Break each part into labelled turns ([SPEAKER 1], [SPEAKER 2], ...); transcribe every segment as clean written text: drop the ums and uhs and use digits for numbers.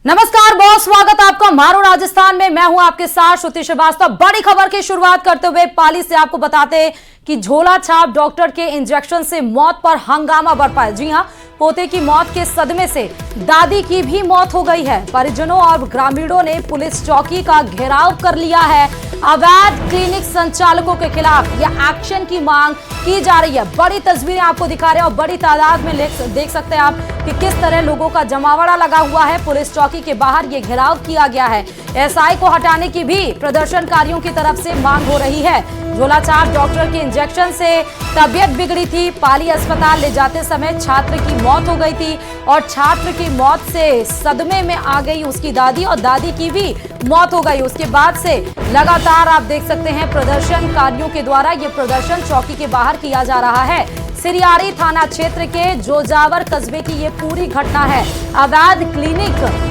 [SPEAKER 1] नमस्कार, बहुत स्वागत आपका मारो राजस्थान में। मैं हूं आपके साथ श्रुति श्रीवास्तव। बड़ी खबर की शुरुआत करते हुए पाली से आपको बताते हैं कि झोला छाप डॉक्टर के इंजेक्शन से मौत पर हंगामा बरपा है। जी हां, पोते की मौत के सदमे से दादी की भी मौत हो गई है। परिजनों और ग्रामीणों ने पुलिस चौकी का घेराव कर लिया है। अवैध क्लिनिक संचालकों के खिलाफ यह एक्शन की मांग की जा रही है। बड़ी तस्वीरें आपको दिखा रहे हैं और बड़ी तादाद में देख सकते हैं आप कि किस तरह लोगों का जमावड़ा लगा हुआ है। पुलिस चौकी के बाहर ये घेराव किया गया है। एसआई को हटाने की भी प्रदर्शनकारियों की तरफ से मांग हो रही है। झोला छाप डॉक्टर के इंजेक्शन से तबियत बिगड़ी थी। पाली अस्पताल ले जाते समय छात्र की मौत हो गई थी और छात्र की मौत से सदमे में आ गई उसकी दादी और दादी की भी मौत हो गई। उसके बाद से लगातार आप देख सकते हैं प्रदर्शनकारियों के द्वारा ये प्रदर्शन चौकी के बाहर किया जा रहा है। सिरियारी थाना क्षेत्र के जोजावर कस्बे की ये पूरी घटना है। अवैध क्लिनिक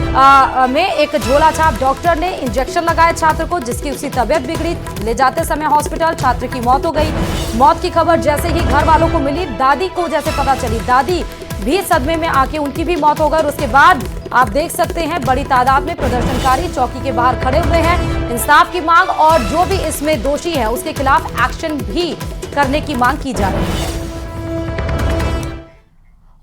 [SPEAKER 1] में एक झोला छाप डॉक्टर ने इंजेक्शन लगाया छात्र को, जिसकी उसकी तबियत बिगड़ी। ले जाते समय हॉस्पिटल छात्र की मौत हो गई। मौत की खबर जैसे ही घर वालों को मिली, दादी को जैसे पता चली, दादी भी सदमे में आके उनकी भी मौत हो गई। उसके बाद आप देख सकते हैं बड़ी तादाद में प्रदर्शनकारी चौकी के बाहर खड़े हुए हैं। इंसाफ की मांग और जो भी इसमें दोषी है उसके खिलाफ एक्शन भी करने की मांग की जा रही है।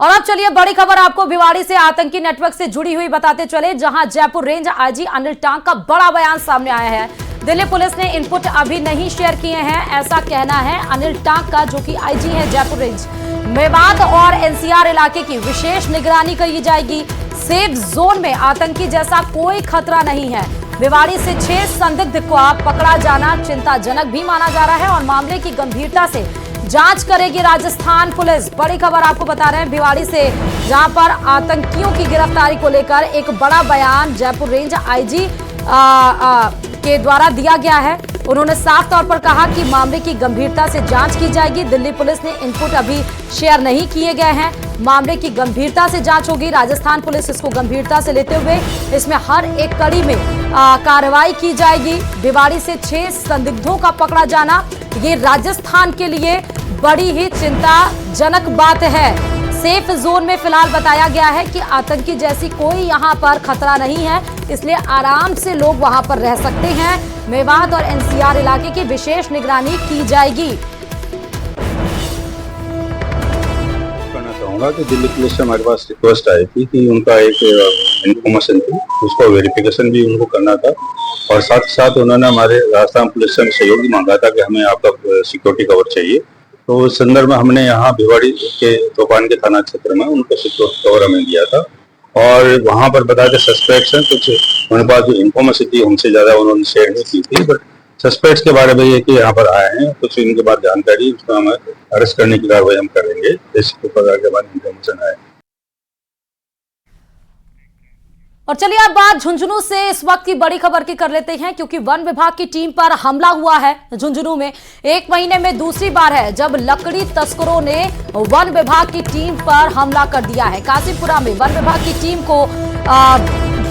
[SPEAKER 1] और अब चलिए बड़ी खबर आपको भिवाड़ी से आतंकी नेटवर्क से जुड़ी हुई बताते चले, जहां Jaipur range IG Anil tank का बड़ा बयान सामने आया है। दिल्ली पुलिस ने इनपुट अभी नहीं शेयर किए हैं, ऐसा कहना है अनिल टांक का, जो कि आईजी है जयपुर रेंज। मेवात और एनसीआर इलाके की विशेष निगरानी की जाएगी। सेफ जोन में आतंकी जैसा कोई खतरा नहीं है। भिवाड़ी से 6 संदिग्ध को पकड़ा जाना चिंताजनक भी माना जा रहा है और मामले की गंभीरता से जांच करेगी राजस्थान पुलिस। बड़ी खबर आपको बता रहे हैं भिवाड़ी से, जहां पर आतंकियों की गिरफ्तारी को लेकर एक बड़ा बयान जयपुर रेंज आईजी के द्वारा दिया गया है। उन्होंने साफ तौर पर कहा कि मामले की गंभीरता से जांच की जाएगी। दिल्ली पुलिस ने इनपुट अभी शेयर नहीं किए गए हैं। मामले की गंभीरता से जांच होगी। राजस्थान पुलिस इसको गंभीरता से लेते हुए इसमें हर एक कड़ी में कार्रवाई की जाएगी। भिवाड़ी से 6 संदिग्धों का पकड़ा जाना ये राजस्थान के लिए बड़ी ही चिंताजनक बात है। सेफ जोन में फिलहाल बताया गया है कि आतंकी जैसी कोई यहां पर खतरा नहीं है, इसलिए आराम से लोग वहां पर रह सकते हैं। मेवात और एनसीआर इलाके की विशेष निगरानी की जाएगी।
[SPEAKER 2] कहना चाहूंगा कि दिल्ली पुलिस से हमारे पास रिक्वेस्ट आई थी कि उनका एक इन्फॉर्मेशन थी, उसको वेरिफिकेशन भी उनको करना था और साथ ही साथ उन्होंने हमारे राजस्थान पुलिस से सहयोग भी मांगा था कि हमें आपका सिक्योरिटी कवर चाहिए। तो उस संदर्भ में हमने यहाँ भिवाड़ी के तोपान के थाना क्षेत्र में उनको सिक्योरिटी कवर हमें दिया था और वहाँ पर बताते सस्पेक्ट्स हैं कुछ, उनके पास जो इन्फॉर्मेशन थी हमसे ज्यादा उन्होंने शेयर नहीं की थी, बट सस्पेक्ट्स के बारे में ये कि यहाँ पर आए हैं, कुछ इनके बाद जानकारी उसको हमें अरेस्ट करने की कार्रवाई हम करेंगे इसके प्रकार के बाद इन्फॉर्मेशन आए।
[SPEAKER 1] और चलिए अब बात झुंझुनू से इस वक्त की बड़ी खबर की कर लेते हैं, क्योंकि वन विभाग की टीम पर हमला हुआ है झुंझुनू में। 1 महीने में दूसरी बार है जब लकड़ी तस्करों ने वन विभाग की टीम पर हमला कर दिया है। काशीपुरा में वन विभाग की टीम को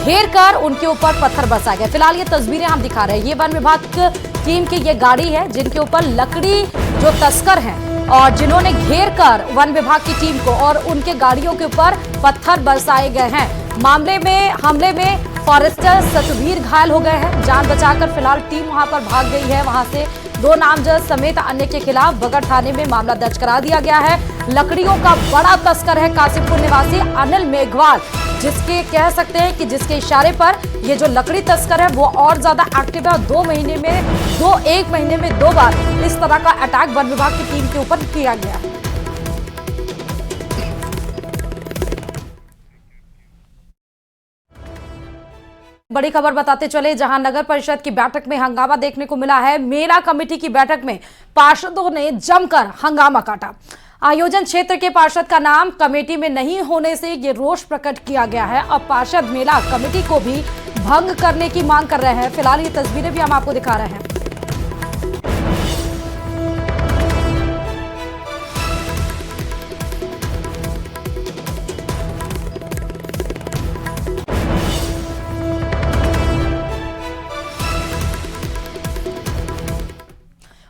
[SPEAKER 1] घेर कर उनके ऊपर पत्थर बरसाया गया। फिलहाल ये तस्वीरें हम दिखा रहे हैं, ये वन विभाग टीम की ये गाड़ी है जिनके ऊपर लकड़ी जो तस्कर हैं और जिन्होंने घेर कर वन विभाग की टीम को और उनके गाड़ियों के ऊपर पत्थर बरसाए गए हैं। हमले में फॉरेस्टर सतवीर घायल हो गए हैं। जान बचाकर फिलहाल टीम वहां पर भाग गई है। वहां से 2 नामजद समेत अन्य के खिलाफ बगड़ थाने में मामला दर्ज करा दिया गया है। लकड़ियों का बड़ा तस्कर है काशीपुर निवासी अनिल मेघवाल, जिसके कह सकते हैं कि जिसके इशारे पर ये जो लकड़ी तस्कर है वो और ज्यादा एक्टिव है और 1 महीने में 2 बार इस तरह का अटैक वन विभाग की टीम के ऊपर किया गया है। बड़ी खबर बताते चले, जहां नगर परिषद की बैठक में हंगामा देखने को मिला है। मेला कमेटी की बैठक में पार्षदों ने जमकर हंगामा काटा। आयोजन क्षेत्र के पार्षद का नाम कमेटी में नहीं होने से ये रोष प्रकट किया गया है। अब पार्षद मेला कमेटी को भी भंग करने की मांग कर रहे हैं। फिलहाल ये तस्वीरें भी हम आपको दिखा रहे हैं।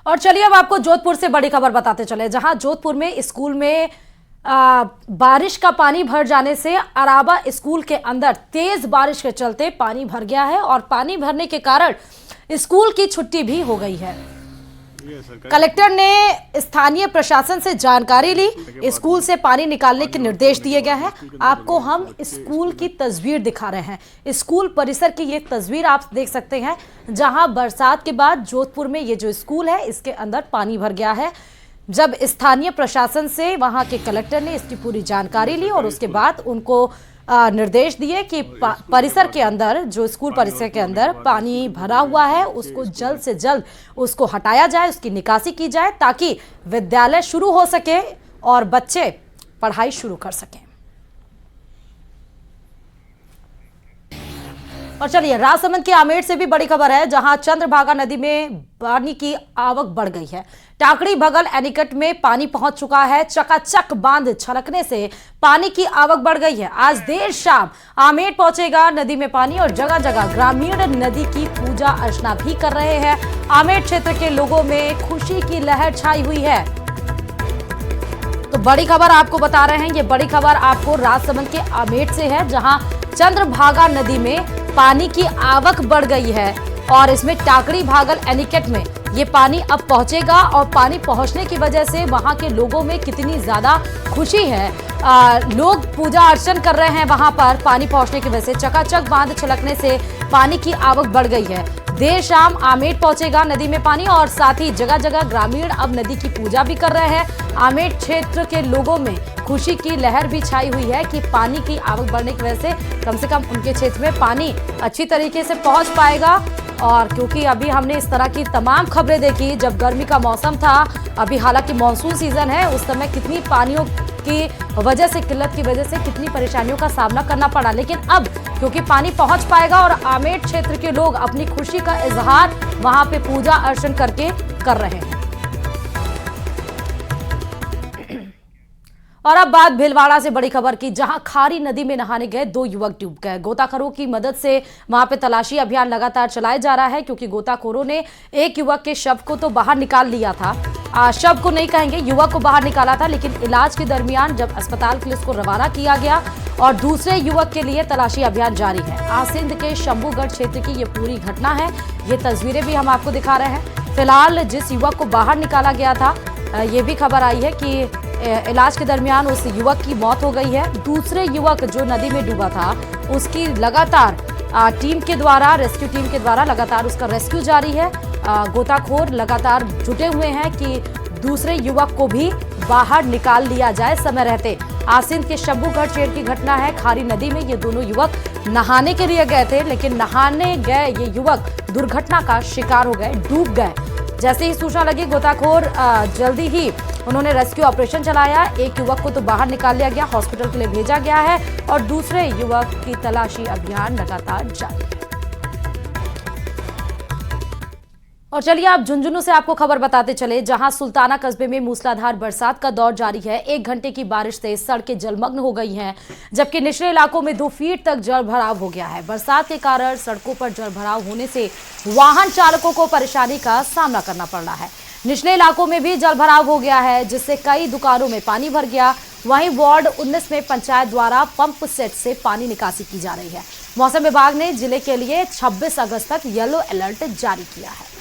[SPEAKER 1] और चलिए अब आपको जोधपुर से बड़ी खबर बताते चले, जहां जोधपुर में स्कूल में बारिश का पानी भर जाने से अराबा स्कूल के अंदर तेज बारिश के चलते पानी भर गया है और पानी भरने के कारण स्कूल की छुट्टी भी हो गई है। कलेक्टर ने स्थानीय प्रशासन से जानकारी ली, स्कूल से पानी निकालने के निर्देश दिए गए हैं। आपको हम स्कूल की तस्वीर दिखा रहे हैं। स्कूल परिसर की ये तस्वीर आप देख सकते हैं, जहां बरसात के बाद जोधपुर में ये जो स्कूल है इसके अंदर पानी भर गया है। जब स्थानीय प्रशासन से वहां के कलेक्टर ने इसकी पूरी जानकारी ली और उसके बाद उनको निर्देश दिए कि परिसर के अंदर, जो स्कूल परिसर के अंदर पानी भरा हुआ है उसको जल्द से जल्द उसको हटाया जाए, उसकी निकासी की जाए ताकि विद्यालय शुरू हो सके और बच्चे पढ़ाई शुरू कर सकें। और चलिए राजसमंद के आमेर से भी बड़ी खबर है, जहां चंद्रभागा नदी में पानी की आवक बढ़ गई है। टाकड़ी भगल एनीकट में पानी पहुंच चुका है। चकाचक बांध छलकने से पानी की आवक बढ़ गई है। आज देर शाम आमेर पहुंचेगा नदी में पानी और जगह जगह ग्रामीण नदी की पूजा अर्चना भी कर रहे हैं। आमेर क्षेत्र के लोगों में खुशी की लहर छाई हुई है। तो बड़ी खबर आपको बता रहे हैं, ये बड़ी खबर आपको राजसमंद के आमेर से है, जहां चंद्रभागा नदी में पानी की आवक बढ़ गई है और इसमें टाकड़ी भागल एनीकट में ये पानी अब पहुंचेगा और पानी पहुंचने की वजह से वहां के लोगों में कितनी ज्यादा खुशी है। लोग पूजा अर्चन कर रहे हैं वहां पर पानी पहुंचने की वजह से। चकाचक बांध छलकने से पानी की आवक बढ़ गई है। देर शाम आमेर पहुंचेगा नदी में पानी और साथ ही जगह जगह ग्रामीण अब नदी की पूजा भी कर रहे हैं। आमेर क्षेत्र के लोगों में खुशी की लहर भी छाई हुई है कि पानी की आवक बढ़ने की वजह से कम उनके क्षेत्र में पानी अच्छी तरीके से पहुंच पाएगा। और क्योंकि अभी हमने इस तरह की तमाम खबरें देखी, जब गर्मी का मौसम था, अभी हालांकि मॉनसून सीजन है, उस समय कितनी पानियों की वजह से, किल्लत की वजह से कितनी परेशानियों का सामना करना पड़ा, लेकिन अब क्योंकि पानी पहुंच पाएगा और आमेर क्षेत्र के लोग अपनी खुशी का इजहार वहां पे पूजा अर्चन करके कर रहे हैं। और अब बात भीलवाड़ा से बड़ी खबर की, जहां खारी नदी में नहाने गए 2 युवक डूब गए। गोताखोरों की मदद से वहां पे तलाशी अभियान लगातार चलाया जा रहा है, क्योंकि गोताखोरों ने एक युवक के शव को तो बाहर निकाल लिया था, शव को नहीं कहेंगे, युवक को बाहर निकाला था, लेकिन इलाज के दरमियान जब अस्पताल के लिए उसको रवाना किया गया और दूसरे युवक के लिए तलाशी अभियान जारी है। आसिंद के शंभूगढ़ क्षेत्र की ये पूरी घटना है। ये तस्वीरें भी हम आपको दिखा रहे हैं। फिलहाल जिस युवक को बाहर निकाला गया था, ये भी खबर आई है कि इलाज के दरमियान उस युवक की मौत हो गई है। दूसरे युवक जो नदी में डूबा था, उसकी लगातार टीम के द्वारा, रेस्क्यू टीम के द्वारा लगातार उसका रेस्क्यू जारी है। गोताखोर लगातार जुटे हुए हैं कि दूसरे युवक को भी बाहर निकाल लिया जाए समय रहते। आसिंद के शंभूगढ़ क्षेत्र की घटना है। खारी नदी में ये दोनों युवक नहाने के लिए गए थे, लेकिन नहाने गए ये युवक दुर्घटना का शिकार हो गए, डूब गए। जैसे ही सूचना लगी, गोताखोर जल्दी ही उन्होंने रेस्क्यू ऑपरेशन चलाया। एक युवक को तो बाहर निकाल लिया गया, हॉस्पिटल के लिए भेजा गया है और दूसरे युवक की तलाशी अभियान लगातार जारी है। और चलिए आप झुंझुनू से आपको खबर बताते चले, जहां सुल्ताना कस्बे में मूसलाधार बरसात का दौर जारी है। 1 घंटे की बारिश से सड़कें जलमग्न हो गई हैं, जबकि निचले इलाकों में 2 फीट तक जल भराव हो गया है। बरसात के कारण सड़कों पर जल भराव होने से वाहन चालकों को परेशानी का सामना करना पड़ रहा है। निचले इलाकों में भी जल भराव हो गया है, जिससे कई दुकानों में पानी भर गया। वहीं वार्ड 19 में पंचायत द्वारा पंप सेट से पानी निकासी की जा रही है। मौसम विभाग ने जिले के लिए 26 अगस्त तक येलो अलर्ट जारी किया है।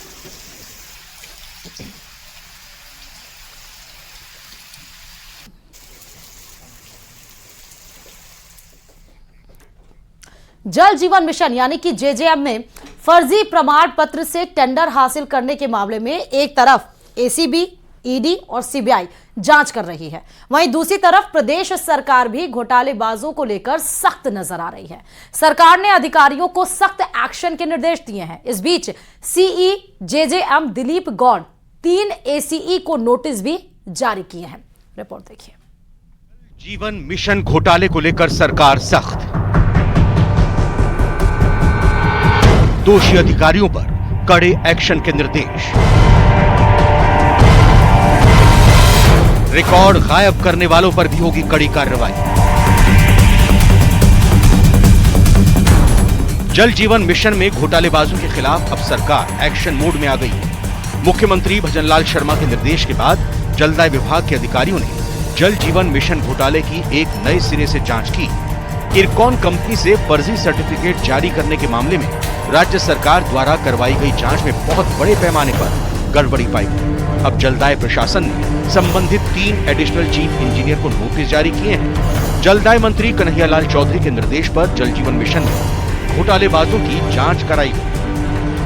[SPEAKER 1] जल जीवन मिशन यानी कि जेजेएम में फर्जी प्रमाण पत्र से टेंडर हासिल करने के मामले में एक तरफ एसीबी, ईडी और सीबीआई जांच कर रही है, वहीं दूसरी तरफ प्रदेश सरकार भी घोटालेबाजों को लेकर सख्त नजर आ रही है। सरकार ने अधिकारियों को सख्त एक्शन के निर्देश दिए हैं। इस बीच CE JJM Dilip Gaur 3 ACE को नोटिस भी जारी किए हैं। रिपोर्ट देखिए।
[SPEAKER 3] जीवन मिशन घोटाले को लेकर सरकार सख्त, दोषी अधिकारियों पर कड़े एक्शन के निर्देश, रिकॉर्ड गायब करने वालों पर भी होगी कड़ी कार्रवाई। जल जीवन मिशन में घोटालेबाजों के खिलाफ अब सरकार एक्शन मोड में आ गई है। मुख्यमंत्री भजनलाल शर्मा के निर्देश के बाद जलदाय विभाग के अधिकारियों ने जल जीवन मिशन घोटाले की एक नए सिरे से जांच की। इरकॉन कंपनी से फर्जी सर्टिफिकेट जारी करने के मामले में राज्य सरकार द्वारा करवाई गई जांच में बहुत बड़े पैमाने पर गड़बड़ी पाई गई। अब जलदाय प्रशासन ने संबंधित 3 एडिशनल चीफ इंजीनियर को नोटिस जारी किए हैं। जलदाय मंत्री कन्हैयालाल चौधरी के निर्देश पर जल जीवन मिशन में घोटालेबाजों की जांच कराई गई।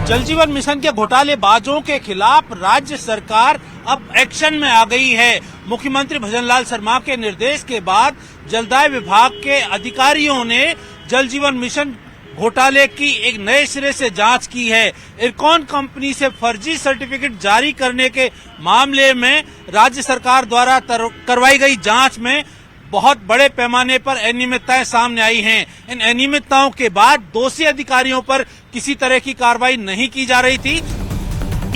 [SPEAKER 4] जल जीवन मिशन के घोटालेबाजों के खिलाफ राज्य सरकार अब एक्शन में आ गई है। मुख्यमंत्री भजनलाल शर्मा के निर्देश के बाद जलदाय विभाग के अधिकारियों ने जल जीवन मिशन घोटाले की एक नए सिरे से जांच की है। इरकॉन कंपनी से फर्जी सर्टिफिकेट जारी करने के मामले में राज्य सरकार द्वारा करवाई गई जांच में बहुत बड़े पैमाने पर अनियमितताएं सामने आई हैं। इन अनियमितताओं के बाद दोषी अधिकारियों पर किसी तरह की कार्रवाई नहीं की जा रही थी।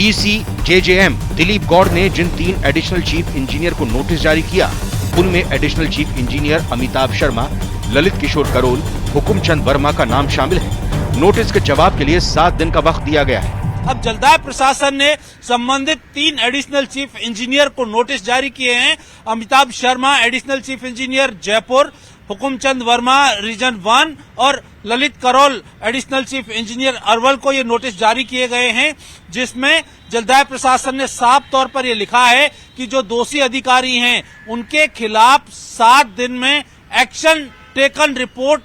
[SPEAKER 3] ईसी जेजेएम दिलीप गौड़ ने जिन 3 एडिशनल चीफ इंजीनियर को नोटिस जारी किया, उनमें additional chief engineer Amitabh Sharma, Lalit Kishore Karol, Hukumchand Verma का नाम शामिल है। नोटिस के जवाब के लिए 7 दिन का वक्त दिया गया है।
[SPEAKER 4] अब जलदाय प्रशासन ने संबंधित 3 एडिशनल चीफ इंजीनियर को नोटिस जारी किए हैं। Amitabh Sharma additional chief engineer Jaipur, Hukumchand Verma region 1 और Lalit Karol additional chief engineer Arwal को ये नोटिस जारी किए गए हैं, जिसमें जलदाय प्रशासन ने साफ तौर पर ये लिखा है कि जो दोषी अधिकारी हैं उनके खिलाफ 7 दिन में एक्शन टेकन रिपोर्ट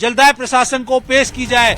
[SPEAKER 4] जलदाय प्रशासन को पेश की जाए।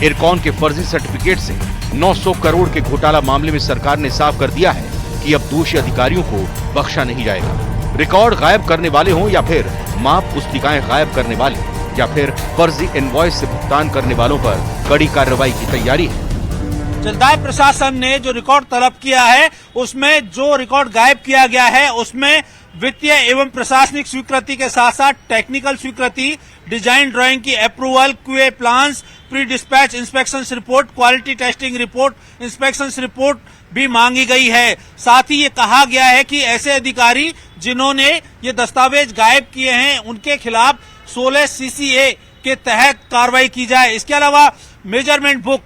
[SPEAKER 3] इरकॉन के फर्जी सर्टिफिकेट से 900 करोड़ के घोटाला मामले में सरकार ने साफ कर दिया है कि अब दोषी अधिकारियों को बख्शा नहीं जाएगा। रिकॉर्ड गायब करने वाले हों या फिर माप पुस्तिकाएं गायब करने वाले या फिर फर्जी इनवॉइस से भुगतान करने वालों पर कड़ी कार्रवाई की तैयारी है।
[SPEAKER 4] जलदाय प्रशासन ने जो रिकॉर्ड तलब किया है उसमें जो रिकॉर्ड गायब किया गया है उसमें वित्तीय एवं प्रशासनिक स्वीकृति के साथ साथ टेक्निकल स्वीकृति, डिजाइन ड्राइंग की approval, QA plans, pre dispatch inspection report, quality testing report, inspection report भी मांगी गई है। साथ ही ये कहा गया है कि ऐसे अधिकारी जिन्होंने ये दस्तावेज गायब किए हैं उनके खिलाफ 16 CCA के तहत कार्रवाई की जाए। इसके अलावा मेजरमेंट बुक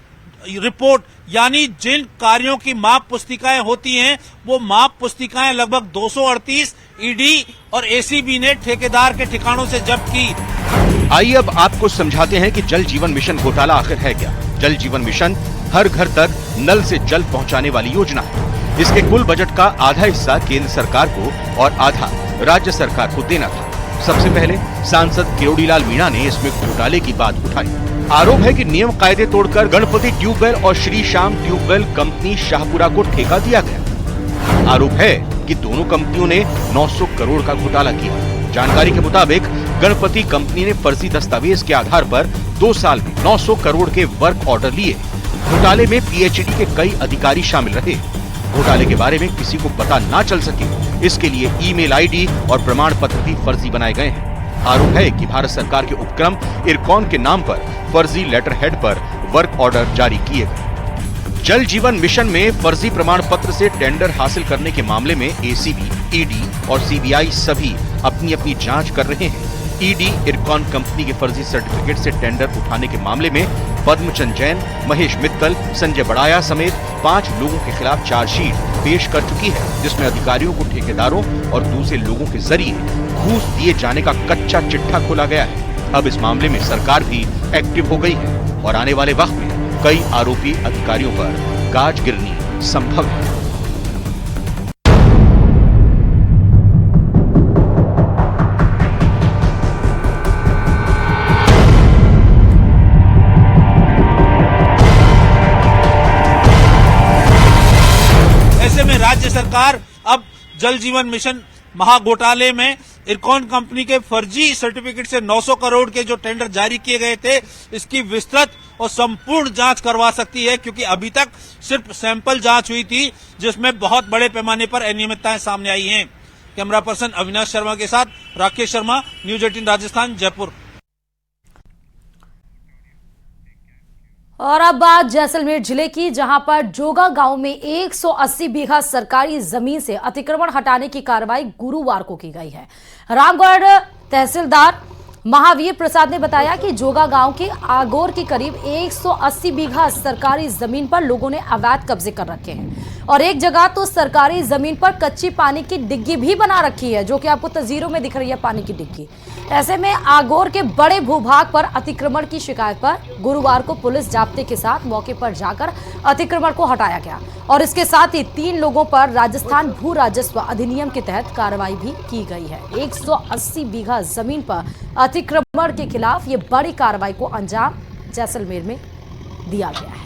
[SPEAKER 4] रिपोर्ट यानी जिन कार्यों की माप पुस्तिकाएं होती हैं वो माप पुस्तिकाएं लगभग 238 ईडी और एसीबी ने ठेकेदार के ठिकानों से जब्त की।
[SPEAKER 3] आइए अब आपको समझाते हैं कि जल जीवन मिशन घोटाला आखिर है क्या। जल जीवन मिशन हर घर तक नल से जल पहुंचाने वाली योजना है। इसके कुल बजट का आधा हिस्सा केंद्र सरकार को और आधा राज्य सरकार को देना था। सबसे पहले सांसद किरोड़ीलाल मीणा ने इसमें घोटाले की बात उठाई। आरोप है कि नियम कायदे तोड़कर गणपति ट्यूबवेल और श्री श्याम ट्यूबवेल कंपनी शाहपुरा को ठेका दिया गया। आरोप है कि दोनों कंपनियों ने 900 करोड़ का घोटाला किया। जानकारी के मुताबिक गणपति कंपनी ने फर्जी दस्तावेज के आधार पर 2 साल में 900 करोड़ के वर्क ऑर्डर लिए। घोटाले में PhD के कई अधिकारी शामिल रहे। घोटाले के बारे में किसी को पता ना चल सके, इसके लिए ईमेल आईडी और प्रमाण पत्र भी फर्जी बनाए गए हैं। आरोप है कि भारत सरकार के उपक्रम इरकॉन के नाम पर फर्जी लेटर हेड पर वर्क ऑर्डर जारी किए गए। जल जीवन मिशन में फर्जी प्रमाण पत्र से टेंडर हासिल करने के मामले में एसीबी, ईडी और सीबीआई सभी अपनी अपनी जांच कर रहे हैं। ईडी इरकॉन कंपनी के फर्जी सर्टिफिकेट से टेंडर उठाने के मामले में पद्मचंद जैन, महेश मित्तल, संजय बड़ाया समेत 5 लोगों के खिलाफ चार्जशीट पेश कर चुकी है, जिसमें अधिकारियों को ठेकेदारों और दूसरे लोगों के जरिए घूस दिए जाने का कच्चा चिट्ठा खोला गया है। अब इस मामले में सरकार भी एक्टिव हो गई है और आने वाले वक्त में कई आरोपी अधिकारियों पर गाज गिरनी संभव है।
[SPEAKER 4] ऐसे में राज्य सरकार अब जल जीवन मिशन महाघोटाले में इरकॉन कंपनी के फर्जी सर्टिफिकेट से 900 करोड़ के जो टेंडर जारी किए गए थे इसकी विस्तृत और संपूर्ण जांच करवा सकती है, क्योंकि अभी तक सिर्फ सैंपल जांच हुई थी जिसमें बहुत बड़े पैमाने पर अनियमितताएं सामने आई हैं। कैमरा पर्सन अविनाश शर्मा के साथ राकेश शर्मा, न्यूज 18 राजस्थान, जयपुर।
[SPEAKER 1] और अब बात जैसलमेर जिले की, जहां पर जोगा गांव में 180 बीघा सरकारी जमीन से अतिक्रमण हटाने की कार्रवाई गुरुवार को की गई है। रामगढ़ तहसीलदार महावीर प्रसाद ने बताया कि जोगा गांव के आगोर के करीब 180 बीघा सरकारी जमीन पर लोगों ने अवैध कब्जे कर रखे हैं। और एक जगह तो सरकारी जमीन पर कच्ची पानी की डिग्गी भी बना रखी है, जो कि आपको तस्वीरों में दिख रही है पानी की डिग्गी। ऐसे में आगोर के बड़े भूभाग पर अतिक्रमण की शिकायत पर गुरुवार को पुलिस जाब्ते के साथ मौके पर जाकर अतिक्रमण को हटाया गया और इसके साथ ही 3 लोगों पर राजस्थान भू राजस्व अधिनियम के तहत कार्रवाई भी की गई है। 180 बीघा जमीन पर अतिक्रमण के खिलाफ ये बड़ी कार्रवाई को अंजाम जैसलमेर में दिया गया है।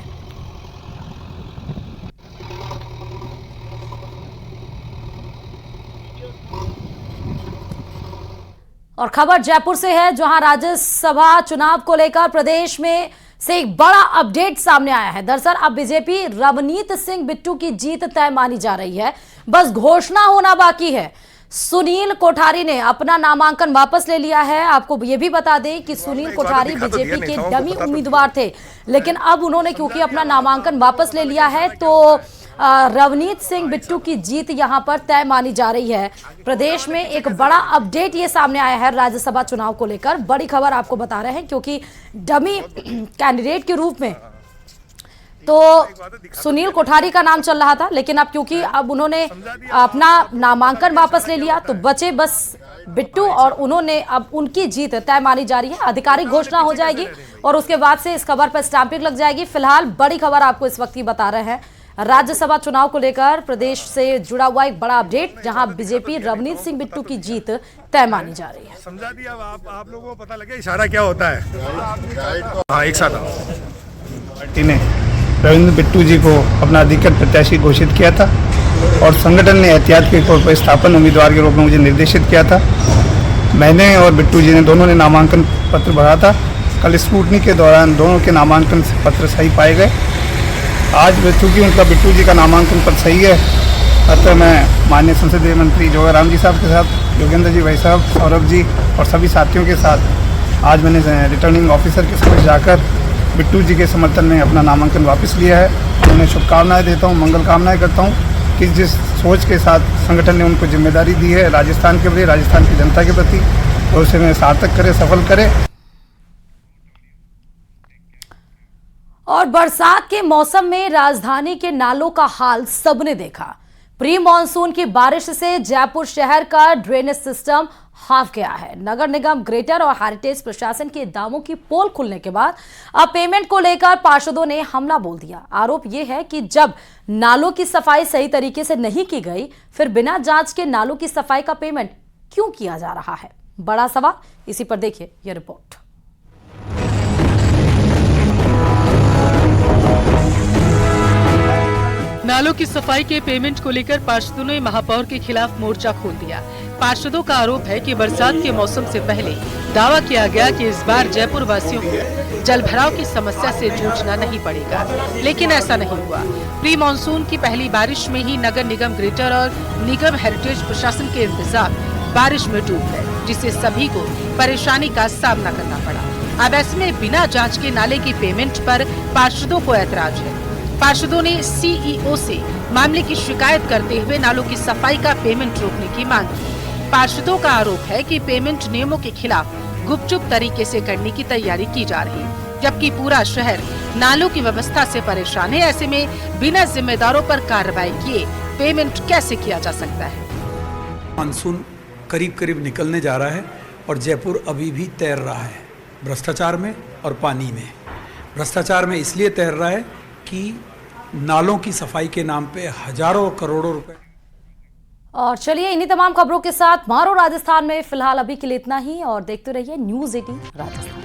[SPEAKER 1] और खबर जयपुर से है, जहां राज्यसभा चुनाव को लेकर प्रदेश में से एक बड़ा अपडेट सामने आया है। दरअसल अब बीजेपी रवनीत सिंह बिट्टू की जीत तय मानी जा रही है, बस घोषणा होना बाकी है। सुनील कोठारी ने अपना नामांकन वापस ले लिया है। आपको ये भी बता दें कि सुनील कोठारी बीजेपी के डमी उम्मीदवार थे, लेकिन अब उन्होंने क्योंकि अपना नामांकन वापस ले लिया है तो रवनीत सिंह बिट्टू की जीत यहां पर तय मानी जा रही है। प्रदेश में एक बड़ा अपडेट ये सामने आया है राज्यसभा चुनाव को लेकर। बड़ी खबर आपको बता रहे हैं, क्योंकि डमी कैंडिडेट के रूप में तो सुनील कोठारी का नाम चल रहा था, लेकिन अब क्योंकि अब उन्होंने अपना नामांकन वापस ले लिया तो बचे बस बिट्टू, और उन्होंने अब उनकी जीत तय मानी जा रही है। आधिकारिक घोषणा हो जाएगी और उसके बाद से इस खबर पर स्टैंपिंग लग जाएगी। फिलहाल बड़ी खबर आपको इस वक्त ही बता रहे हैं, राज्यसभा चुनाव को लेकर प्रदेश से जुड़ा हुआ एक बड़ा अपडेट, जहां बीजेपी रवनीत सिंह बिट्टू की जीत तय मानी जा रही है।
[SPEAKER 5] समझा दिया, आप लोगों को पता लगे इशारा क्या होता है। हाँ, एक साथ पार्टी ने रविंद्र बिट्टू जी को अपना अधिकृत प्रत्याशी घोषित किया था और संगठन ने एहतियात के तौर पर स्थापन उम्मीदवार के रूप में मुझे निर्देशित किया था। मैंने और बिट्टू जी ने दोनों ने नामांकन पत्र भरा था। कल स्क्रूटनी के दौरान दोनों के नामांकन पत्र सही पाए गए। आज चूँकि उनका बिट्टू जी का नामांकन पत्र सही है, अतः मैं माननीय संसदीय मंत्री जोगाराम जी साहब के साथ, योगेंद्र जी भाई साहब, सौरभ जी और सभी साथियों के साथ आज मैंने रिटर्निंग ऑफिसर के समक्ष जाकर बिट्टू जी के समर्थन में अपना नामांकन वापस लिया है। उन्हें शुभकामनाएं देता हूं, मंगल कामनाएं करता हूं कि जिस सोच के साथ संगठन ने उनको जिम्मेदारी दी है राजस्थान के प्रति, राजस्थान की जनता के प्रति, तो उसे मैं सार्थक करे, सफल करे।
[SPEAKER 1] और बरसात के मौसम में राजधानी के नालों का हाल सबने देखा। प्री मानसून की बारिश से जयपुर शहर का ड्रेनेज सिस्टम हाफ गया है। नगर निगम ग्रेटर और हेरिटेज प्रशासन के दावों की पोल खुलने के बाद अब पेमेंट को लेकर पार्षदों ने हमला बोल दिया। आरोप यह है कि जब नालों की सफाई सही तरीके से नहीं की गई, फिर बिना जांच के नालों की सफाई का पेमेंट क्यों किया जा रहा है? बड़ा सवाल। इसी पर देखिए यह रिपोर्ट।
[SPEAKER 6] नालों की सफाई के पेमेंट को लेकर पार्षदों ने महापौर के खिलाफ मोर्चा खोल दिया। पार्षदों का आरोप है कि बरसात के मौसम से पहले दावा किया गया कि इस बार जयपुर वासियों को जलभराव की समस्या से जूझना नहीं पड़ेगा, लेकिन ऐसा नहीं हुआ। प्री मानसून की पहली बारिश में ही नगर निगम ग्रेटर और निगम हेरिटेज प्रशासन के इंतजाम बारिश में डूब गए, जिससे सभी को परेशानी का सामना करना पड़ा। अब ऐसे में बिना जाँच के नाले की पेमेंट पर पार्षदों को ऐतराज है। पार्षदों ने सीईओ से मामले की शिकायत करते हुए नालों की सफाई का पेमेंट रोकने की मांग की। पार्षदों का आरोप है कि पेमेंट नियमों के खिलाफ गुपचुप तरीके से करने की तैयारी की जा रही है, जबकि पूरा शहर नालों की व्यवस्था से परेशान है। ऐसे में बिना जिम्मेदारों पर कार्रवाई किए पेमेंट कैसे किया जा सकता है?
[SPEAKER 7] मानसून करीब करीब निकलने जा रहा है और जयपुर अभी भी तैर रहा है भ्रष्टाचार में और पानी में। भ्रष्टाचार में इसलिए तैर रहा है कि नालों की सफाई के नाम पे हजारों करोड़ों रुपए।
[SPEAKER 1] और चलिए इन्हीं तमाम खबरों के साथ मारो राजस्थान में फिलहाल अभी के लिए इतना ही, और देखते रहिए न्यूज़ 18 राजस्थान।